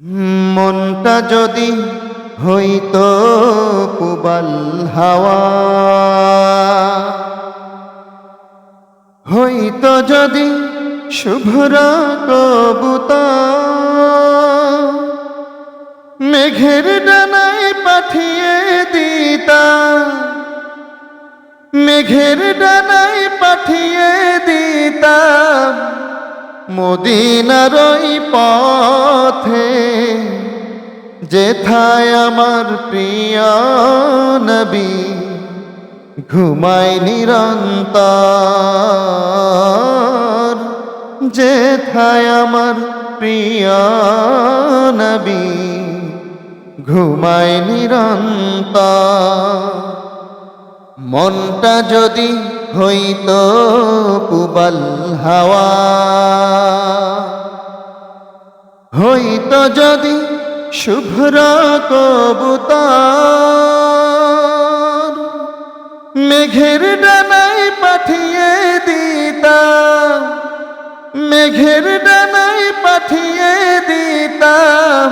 মনটা যদি হইতো পুবাল হাওয়া, হইতো যদি শুভ্র কবুতর, মেঘের ডানায় পাঠিয়ে দিতাম, মেঘের ডানায় পাঠিয়ে দিতাম মদিনার ওই পথে, যেথায় আমার প্রিয় নবী ঘুমায় নিরন্তর, যেথায় আমার প্রিয় নবী ঘুমায় নিরন্তর। মনটা যদি হইতো পুবাল হাওয়া, হইতো যদি শুভ্র কবুতর, মেঘের ডানায় পাঠিয়ে দিতাম, মেঘের ডানায় পাঠিয়ে দিতাম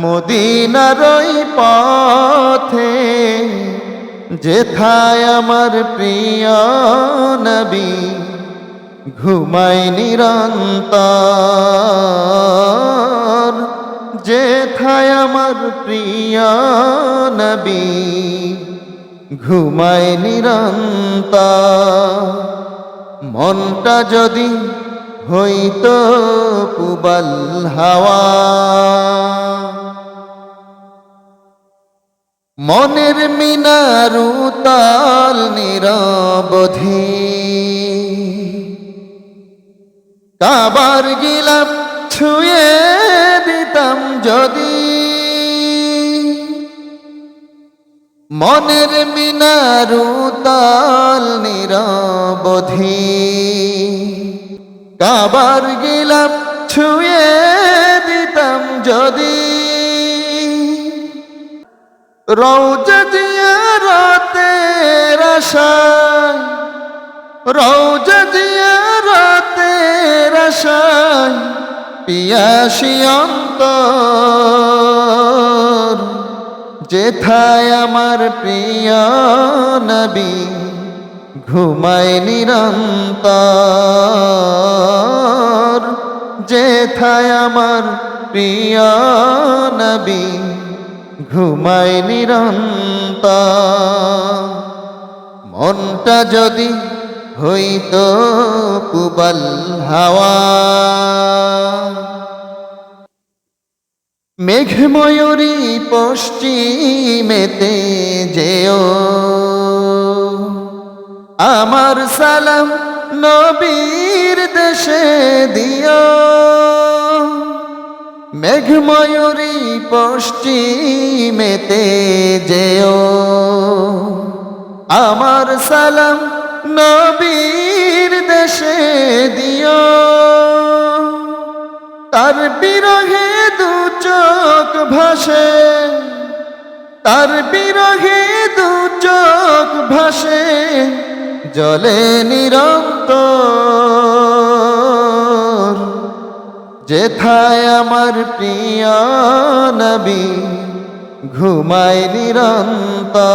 মদিনার ওই পথে, যেথায় আমার প্রিয় নবী ঘুমায় নিরন্তর, যেথায় আমার প্রিয় নবী ঘুমায় নিরন্তর। মনটা যদি হইতো পুবাল হাওয়া, মনের মিনার উতাল নিরবধি, কাবার গিলাপ ছুঁয়ে দিতাম যদি, মনের মিনার উতাল নিরবধি, কাবার গিলাপ ছুঁয়ে দিতাম যদি, রওজা জিয়ারতের আশায়, রওজা জিয়ারতের আশায় পিয়াসী অন্তর, যেথায় আমার প্রিয় নবী ঘুমায় নিরন্তর, যেথায় আমার প্রিয় নবী ঘুমায় নিরন্তর। মনটা যদি হইতো পুবাল হাওয়া, মেঘ ময়ূরী পশ্চিমেতে যেও, আমার সালাম নবীর দেশে দিও, মেঘ ময়ূরী পশ্চিমেতে যেও, আমার সালাম নবীর দেশে দিও, তার বিরহে দু চোখ ভাসে, তার বিরহে দু চোখ ভাসে জলে নিরন্তর, যেথায় আমার প্রিয় নবী ঘুমায় নিরন্তর,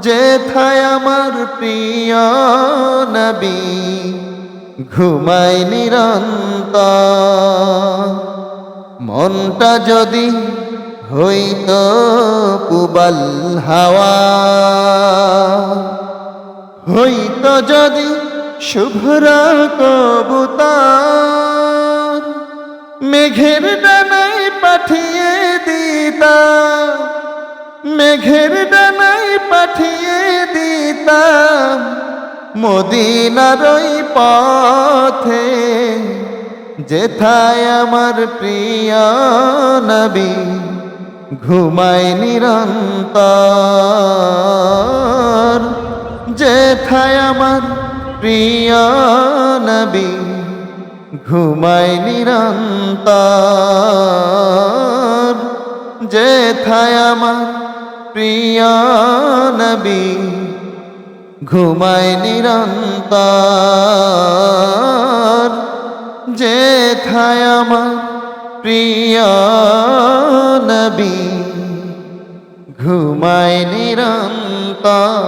যেথায় আমার প্রিয় নবী ঘুমায় নিরন্তর। মনটা যদি হইতো পুবাল হাওয়া, হইতো যদি শুভ্র কবুতর, মেঘের ডানায় পাঠিয়ে দিতাম, মেঘের ডানায় পাঠিয়ে দিতাম মদিনার ওই পথে, যেথায় আমার প্রিয় নবী ঘুমায় নিরন্তর, যেথায় আমার প্রিয় নবী ঘুমায় নিরন্তর, যেথায় আমার প্রিয় নবী ঘুমায় নিরন্তর, যে যেথায় আমার প্রিয় নবী ঘুমায় নিরন্তর